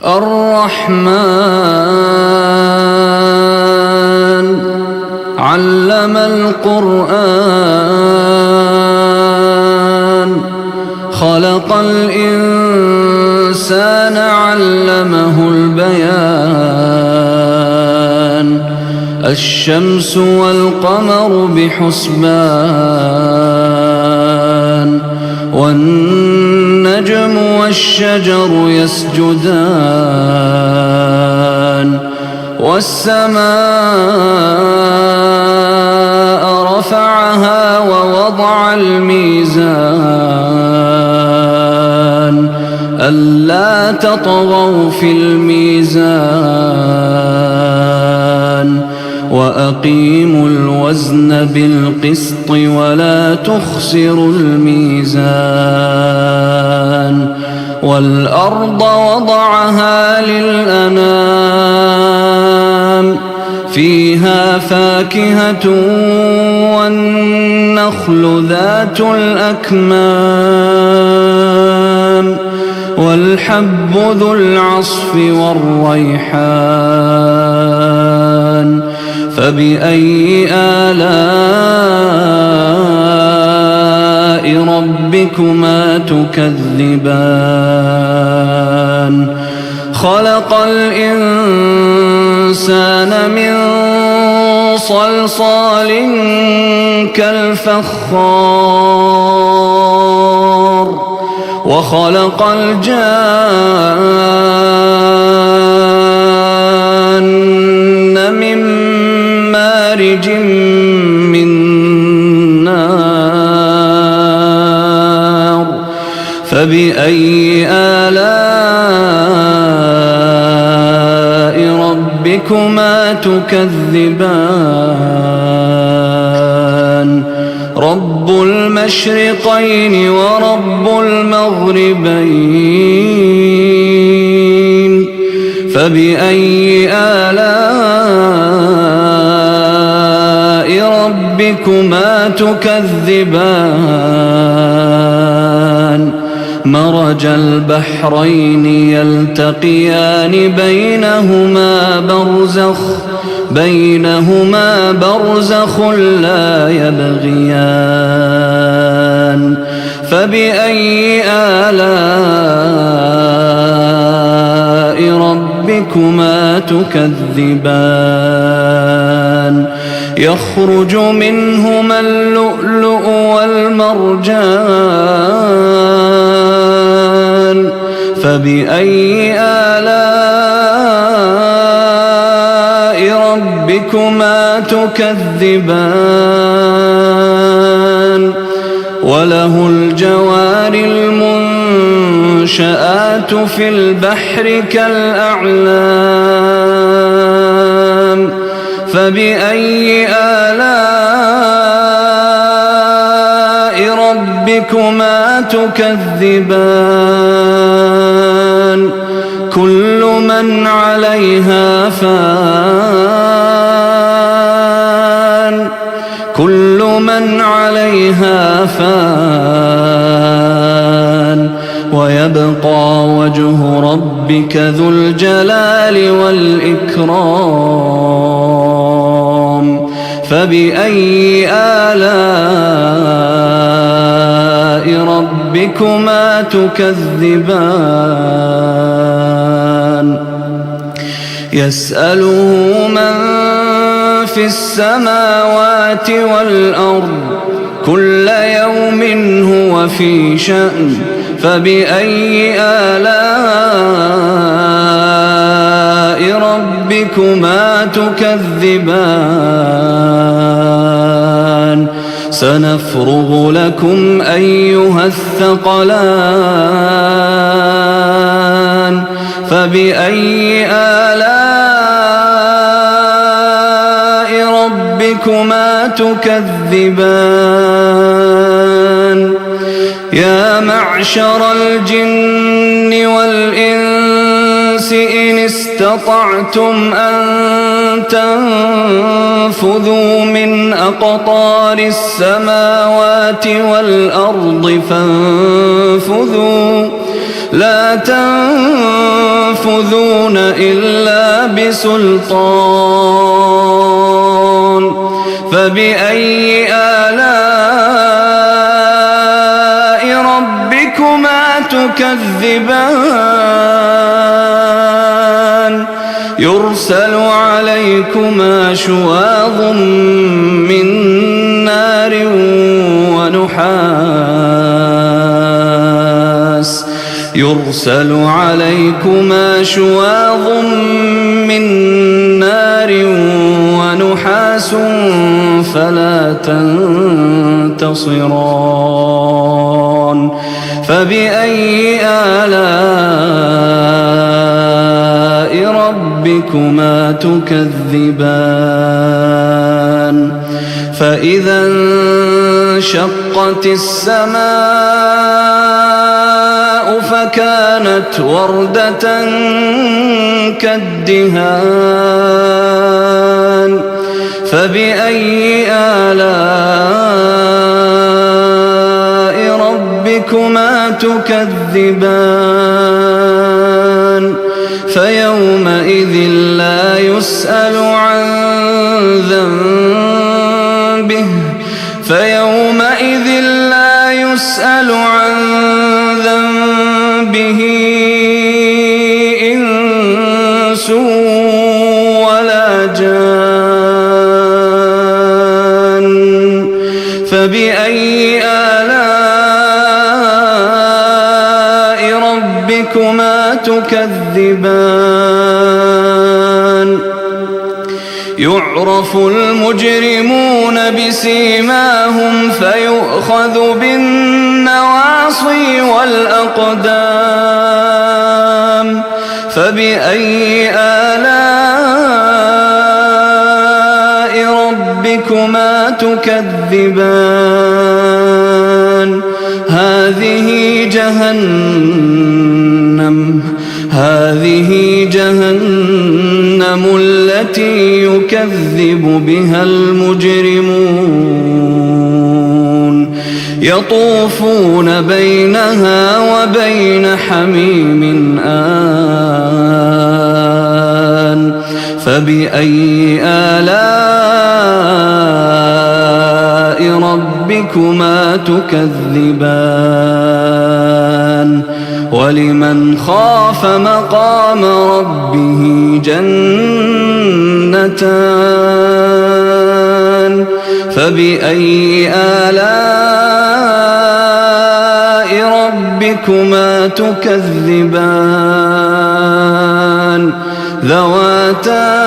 الرحمن علم القرآن خلق الإنسان علمه البيان الشمس والقمر بحسبان والنجم والشجر يسجدان والسماء رفعها ووضع الميزان ألا تطغوا في الميزان وأقيموا الوزن بالقسط ولا تخسروا الميزان والأرض وضعها للأنام فيها فاكهة والنخل ذات الأكمام والحب ذو العصف والريحان فبأي آلاء ربكما تكذبان خلق الإنسان من صلصال كالفخار وخلق الجان من مارج من نار فبأي آلاء ربكما تكذبان رب المشرقين ورب المغربين فبأي آلاء ربكما تكذبان مرج البحرين يلتقيان بينهما برزخ لا يبغيان فبأي آلاء ربكما تكذبان يخرج منهما اللؤلؤ والمرجان فبأي آلاء ربكما تكذبان وله الجوار المنشآت في البحر كالأعلام فبأي آلاء ربكما تكذبان كل من عليها فان ويبقى وجه ربك ذو الجلال والإكرام فبأي آلاء ربكما تكذبان يسأله من في السماوات والأرض كل يوم هو في شأن فبأي آلاء ربكما تكذبان سنفرغ لكم أيها الثقلان فبأي آلاء ربكما تكذبان يا معشر الجن والإنس إن استطعتم أن تنفذوا من أقطار السماوات والأرض لا تنفذون إلا بسلطان فبأي آلاء ربكما تكذبان يرسل عليكما شواظ من نار ونحاس يرسل عليكما شواظ من نار ونحاس فلا تنتصران فبأي آلاء ربكما تكذبان فإذا انشقت السماء فكانت وردة كالدهان فبأي آلاء ربكما تكذبان فيومئذ لا يسأل عن ذنبه إنس ولا جان فبأي آلاء ربكما تكذبان يعرف المجرمون بسيماهم فيؤخذ بالنواصي والأقدام فبأي آلاء ربكما تكذبان هذه جهنم التي يكذب بها المجرمون يطوفون بينها وبين حميم آن فبأي آلاء ربكما تكذبان ولمن خاف مقام ربه جنتان فبأي آلاء ربكما تكذبان ذواتا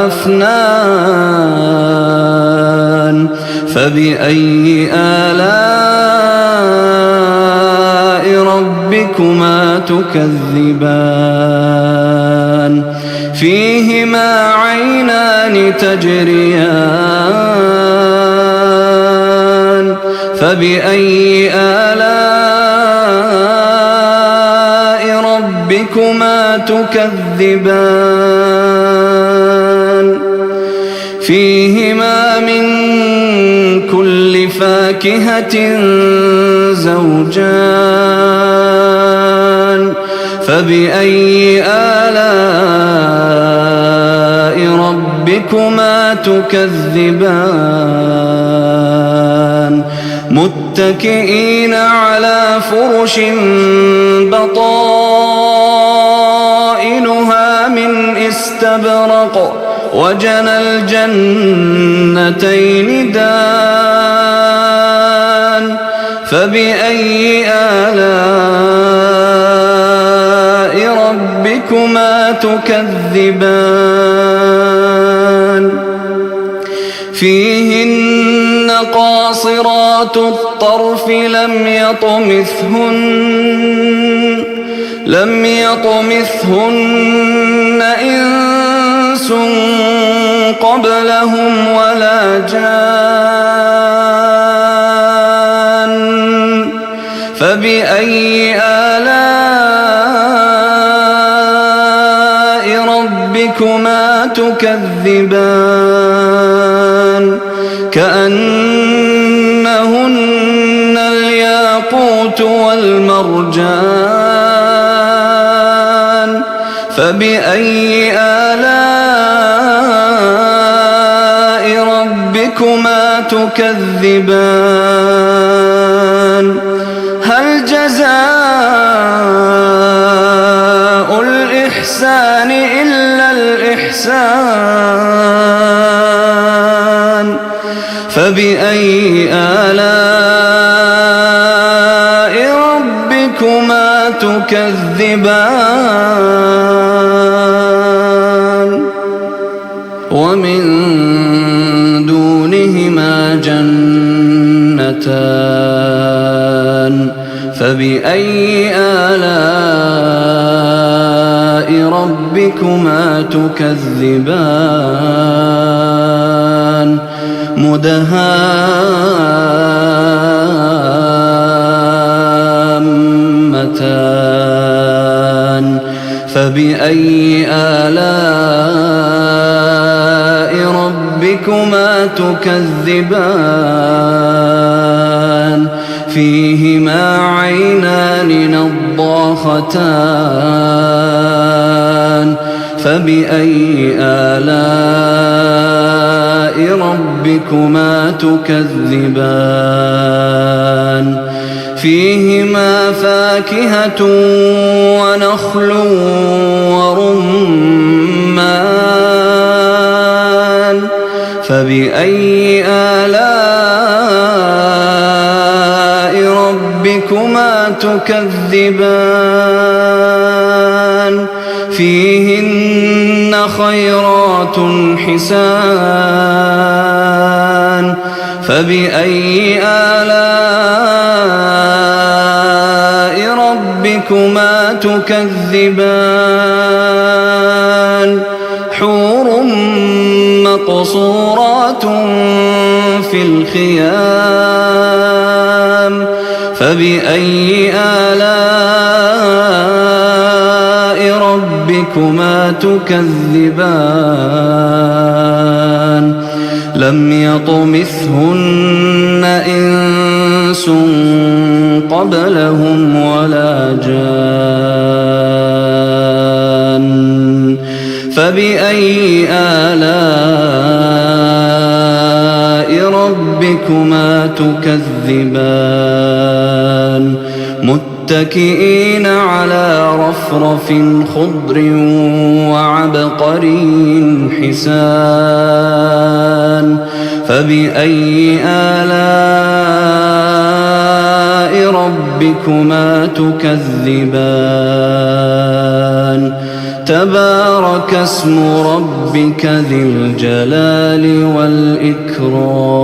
أفنان فبأي آلاء ربكما تكذبان فيهما عينان تجريان فبأي آلاء ربكما تكذبان فيهما من كل فاكهة زوجان فبأي آلاء ربكما تكذبان متكئين على فرش بطائنها من استبرق وجنى الجنتين دان فبأي آلاء ربكما تكذبان فيهن قاصرات الطرف لم يطمثهن إنس قبلهم ولا جان فبأي آلاء ربكما تكذبان كأنهن الياقوت ومرجان فبأي آلاء ربكما تكذبان هل جزاء الإحسان إلا الإحسان فبأي آلاء ربكما تكذبان ومن دونهما جنتان فبأي آلاء ربكما تكذبان مدهامتان فبأي آلاء ربكما تكذبان فيهما عينان نضاختان فبأي آلاء ربكما تكذبان فيهما فاكهة ونخل ورمان فبأي آلاء ربكما تكذبان فيهن خيرات حسان فبأي آلاء ربكما تكذبان حور مقصورات في الخيام فبأي آلاء ربكما تكذبان لم يطمثهن إنس قبلهم ولا جان فبأي آلاء ربكما تكذبان متكئين على رفرف خضر وعبقري حسان فبأي آلاء ربكما تكذبان تبارك اسم ربك ذي الجلال والإكرام